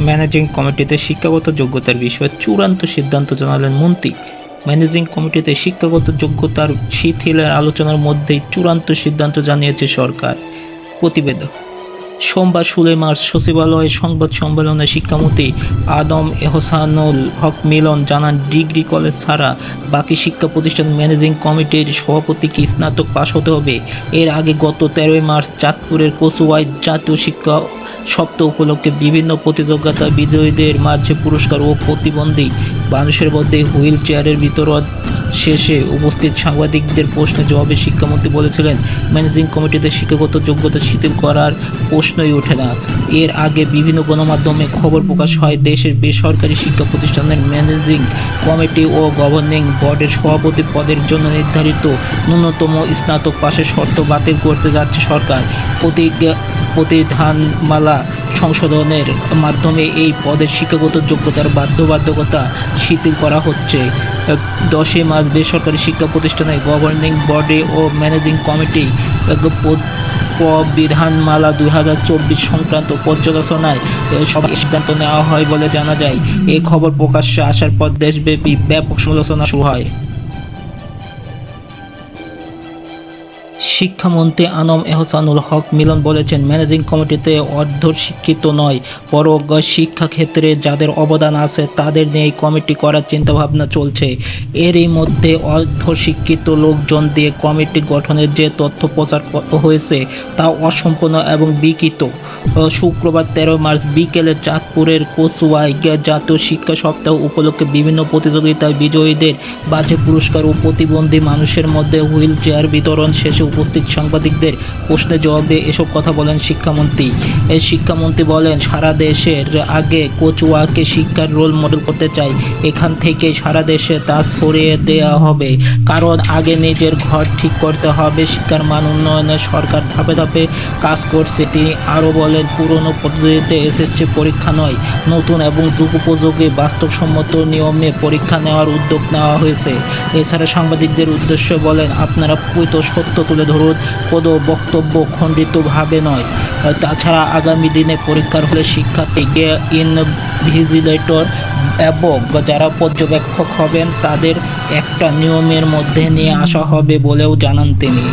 Managing কমিটিতে শিক্ষাগত যোগ্যতার বিষয়ে চূড়ান্ত সিদ্ধান্ত জানালেন মন্ত্রী। ম্যানেজিং কমিটিতে শিক্ষাগত যোগ্যতার শিথিলের আলোচনার মধ্যেই চূড়ান্ত সিদ্ধান্ত জানিয়েছে সরকার। প্রতিবেদক। সোমবার 16 মার্চ সচিবালয়ে সংবাদ সম্মেলনে শিক্ষামন্ত্রী আদম এহসানুল হক মিলন জানান, ডিগ্রি কলেজ ছাড়া বাকি শিক্ষা প্রতিষ্ঠান ম্যানেজিং কমিটির সভাপতিকে স্নাতক পাশ হতে হবে। এর আগে গত 13 মার্চ চাঁদপুরের কচুয়ায় জাতীয় শিক্ষা সপ্তাহ উপলক্ষে বিভিন্ন প্রতিযোগিতায় বিজয়ীদের মাঝে পুরস্কার ও প্রতিবন্ধী মানুষের মধ্যে হুইল চেয়ারের বিতরণ শেষে উপস্থিত সাংবাদিকদের প্রশ্নের জবাবে শিক্ষামন্ত্রী বলেছিলেন, ম্যানেজিং কমিটিতে শিক্ষাগত যোগ্যতা শিথিল করার প্রশ্নই ওঠে না। এর আগে বিভিন্ন গণমাধ্যমে খবর প্রকাশ হয়, দেশের বেসরকারি শিক্ষা প্রতিষ্ঠানের ম্যানেজিং কমিটি ও গভর্নিং বোর্ডের সভাপতি পদের জন্য নির্ধারিত ন্যূনতম স্নাতক পাশের শর্ত বাতিল করতে যাচ্ছে সরকার। প্রতিধানমালা সংশোধনের মাধ্যমে এই পদের শিক্ষাগত যোগ্যতার বাধ্যবাধকতা শিথিল করা হচ্ছে। 10 মার্চ বেসরকারি শিক্ষা প্রতিষ্ঠানের গভর্নিং বডি ও ম্যানেজিং কমিটি বিধানমালা 2024 সংক্রান্ত পর্যালোচনায় সভায় সিদ্ধান্ত নেওয়া হয় বলে জানা যায়। এই খবর প্রকাশ্যে আসার পর দেশব্যাপী ব্যাপক সমালোচনা শুরু হয়। শিক্ষামন্ত্রী আনম এহসানুল হক মিলন বলেছেন, ম্যানেজিং কমিটিতে অর্ধশিক্ষিত নয়, বরং শিক্ষাক্ষেত্রে যাদের অবদান আছে তাদের নিয়ে এই কমিটি করার চিন্তাভাবনা চলছে। এরই মধ্যে অর্ধশিক্ষিত লোকজন দিয়ে কমিটি গঠনের যে তথ্য প্রচার হয়েছে তা অসম্পূর্ণ এবং বিকৃত। শুক্রবার 13 মার্চ বিকেলে চাঁদপুরের কচুয়ায় জাতীয় শিক্ষা সপ্তাহ উপলক্ষে বিভিন্ন প্রতিযোগিতায় বিজয়ীদের মাঝে পুরস্কার ও প্রতিবন্ধী মানুষের মধ্যে হুইল চেয়ার বিতরণ শেষে উপস্থিত সাংবাদিকদের প্রশ্নের জবাবে এসব কথা বলেন শিক্ষামন্ত্রী। শিক্ষামন্ত্রী বলেন, সারা দেশের আগে কচুয়াকে শিক্ষার রোল মডেল করতে চাই। এখান থেকে সারা দেশে তা ছড়িয়ে দেওয়া হবে, কারণ আগে নিজের ঘর ঠিক করতে হবে। শিক্ষার মান উন্নয়নে সরকার ধাপে ধাপে কাজ করছে। তিনি আরও বলেন, পুরনো পদ্ধতিতে এসএসসি পরীক্ষা নয়, নতুন এবং যুগোপযোগী বাস্তবসম্মত নিয়মে পরীক্ষা নেওয়ার উদ্যোগ নেওয়া হয়েছে। এছাড়া সাংবাদিকদের উদ্দেশ্যে বলেন, আপনারা প্রকৃত সত্য তুলে ধরুন, কোনো বক্তব্য খণ্ডিতভাবে নয়। তাছাড়া আগামী দিনে পরীক্ষার হলে শিক্ষার্থী, ইনভিজিলেটর এবং যারা পর্যবেক্ষক হবেন তাদের একটা নিয়মের মধ্যে নিয়ে আসা হবে বলেও জানান তিনি।